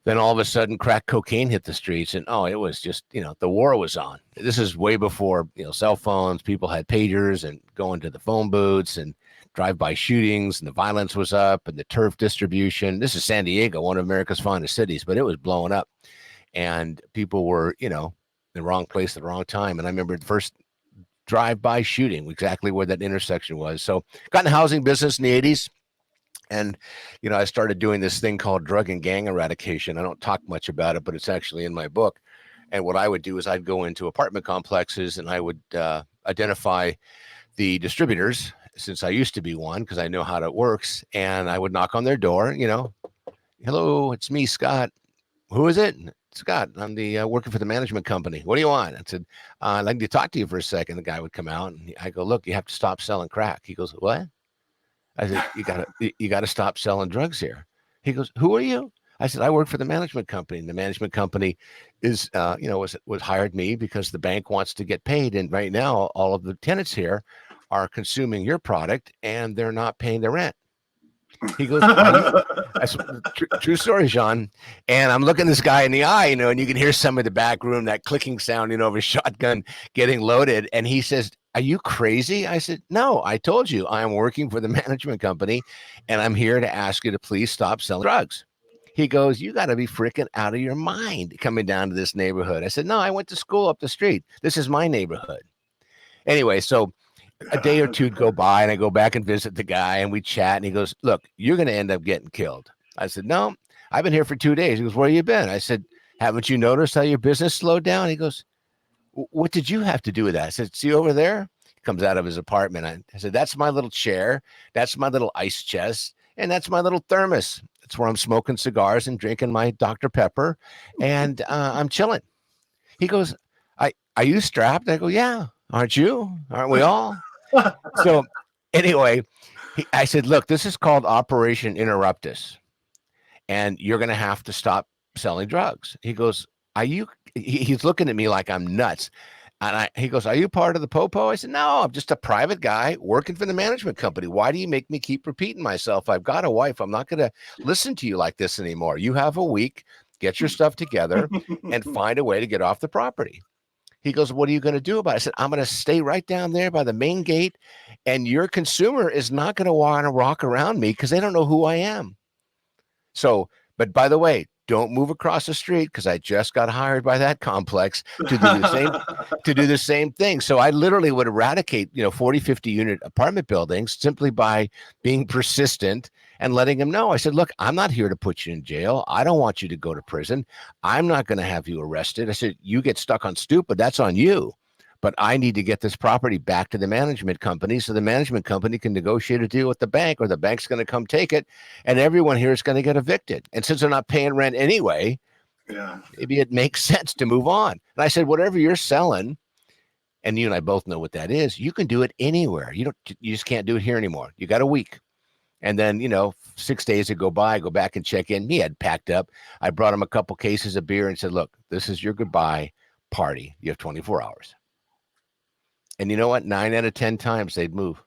Then all of a sudden, crack cocaine hit the streets, and it was just, the war was on. This is way before, cell phones. People had pagers and going to the phone booths and drive-by shootings, and the violence was up, and the turf distribution. This is San Diego, one of America's finest cities, but it was blowing up, and people were, in the wrong place at the wrong time. And I remember the first drive-by shooting, exactly where that intersection was. So got in the housing business in the 80s. And, I started doing this thing called drug and gang eradication. I don't talk much about it, but it's actually in my book. And what I would do is I'd go into apartment complexes and I would identify the distributors, since I used to be one, because I know how it works. And I would knock on their door, hello, it's me, Scott. Who is it? Scott, I'm the working for the management company. What do you want? I said, I'd like to talk to you for a second. The guy would come out and I go, look, you have to stop selling crack. He goes, what? I said, you gotta stop selling drugs here. He goes, who are you? I said, I work for the management company. And the management company is, was hired me because the bank wants to get paid. And right now, all of the tenants here are consuming your product and they're not paying their rent. He goes, that's true story, Sean. And I'm looking this guy in the eye, and you can hear some of the back room, that clicking sound, of a shotgun getting loaded. And he says, are you crazy? I said, no, I told you I'm working for the management company and I'm here to ask you to please stop selling drugs. He goes, you got to be freaking out of your mind coming down to this neighborhood. I said, no, I went to school up the street. This is my neighborhood. Anyway, so a day or two go by and I go back and visit the guy and we chat and he goes, look, you're going to end up getting killed. I said, no, I've been here for 2 days. He goes, where you been? I said, haven't you noticed how your business slowed down? He goes, what did you have to do with that? I said, see over there? He comes out of his apartment. I said, that's my little chair. That's my little ice chest. And that's my little thermos. That's where I'm smoking cigars and drinking my Dr. Pepper. And I'm chilling. He goes, are you strapped? I go, yeah. Aren't you? Aren't we all? So anyway, I said, look, this is called Operation Interruptus. And you're going to have to stop selling drugs. He goes, he's looking at me like I'm nuts. And he goes, are you part of the Popo? I said, no, I'm just a private guy working for the management company. Why do you make me keep repeating myself? I've got a wife. I'm not going to listen to you like this anymore. You have a week, get your stuff together and find a way to get off the property. He goes, what are you going to do about it? I said, I'm going to stay right down there by the main gate. And your consumer is not going to want to walk around me because they don't know who I am. So, but by the way, don't move across the street because I just got hired by that complex to do the same thing. So I literally would eradicate, 40, 50 unit apartment buildings simply by being persistent and letting them know. I said, look, I'm not here to put you in jail. I don't want you to go to prison. I'm not going to have you arrested. I said, you get stuck on stupid, that's on you. But I need to get this property back to the management company so the management company can negotiate a deal with the bank, or the bank's going to come take it and everyone here is going to get evicted. And since they're not paying rent anyway, maybe it makes sense to move on. And I said, whatever you're selling, and you and I both know what that is, you can do it anywhere. You just can't do it here anymore. You got a week. And then, 6 days would go by, I go back and check in. He had packed up. I brought him a couple cases of beer and said, look, this is your goodbye party. You have 24 hours. And you know what? 9 out of 10 times they'd move.